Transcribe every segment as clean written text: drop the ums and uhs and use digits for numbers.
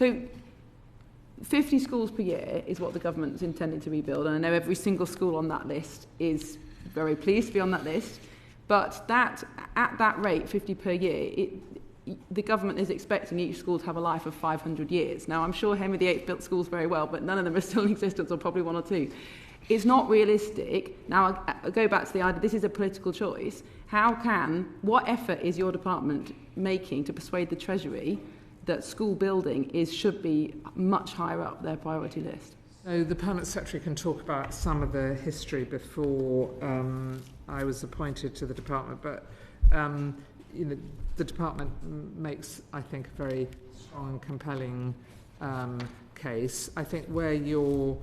So 50 schools per year is what the government's intending to rebuild, and I know every single school on that list is very pleased to be on that list, but that at that rate, 50 per year, the government is expecting each school to have a life of 500 years. Now, I'm sure Henry VIII built schools very well, but none of them are still in existence, or probably one or two. It's not realistic. Now, I'll go back to the idea, this is a political choice. What effort is your department making to persuade the Treasury that school building should be much higher up their priority list? So the Permanent Secretary can talk about some of the history before I was appointed to the department, but the department makes, I think, a very strong and compelling case. I think where your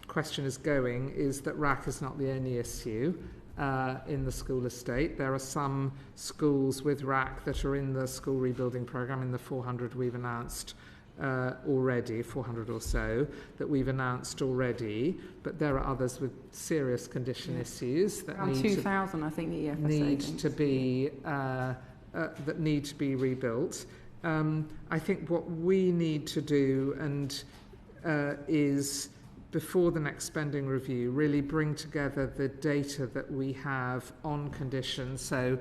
question is going is that RAAC is not the only issue in the school estate. There are some schools with RAAC that are in the school rebuilding programme, in the 400 we've announced already, 400 or so, that we've announced already, but there are others with serious condition issues that around 2,000, I think the EFSA that need to be rebuilt. I think what we need to do is, before the next spending review, really bring together the data that we have on conditions. So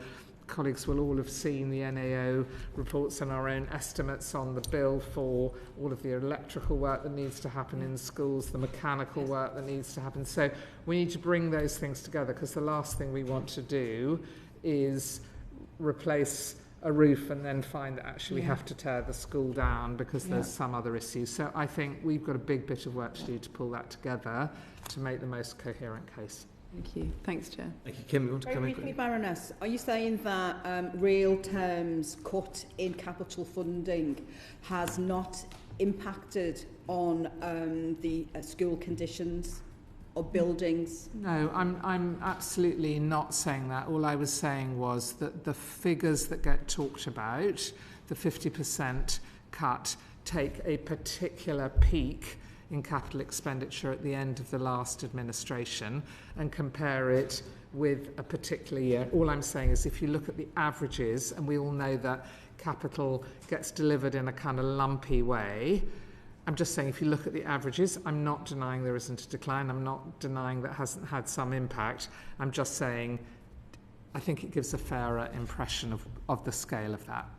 colleagues will all have seen the NAO reports and our own estimates on the bill for all of the electrical work that needs to happen in schools, the mechanical work that needs to happen. So we need to bring those things together, because the last thing we want to do is replace a roof and then find that actually we have to tear the school down because there's some other issues. So I think we've got a big bit of work to do to pull that together to make the most coherent case. Thank you. Thanks, Chair. Thank you. Kim, you want to come in? Briefly, Baroness, are you saying that real terms cut in capital funding has not impacted on the school conditions or buildings? No, I'm absolutely not saying that. All I was saying was that the figures that get talked about, the 50% cut, take a particular peak in capital expenditure at the end of the last administration and compare it with a particular year. All I'm saying is, if you look at the averages, and we all know that capital gets delivered in a kind of lumpy way, I'm just saying if you look at the averages, I'm not denying there isn't a decline, I'm not denying that hasn't had some impact, I'm just saying I think it gives a fairer impression of the scale of that.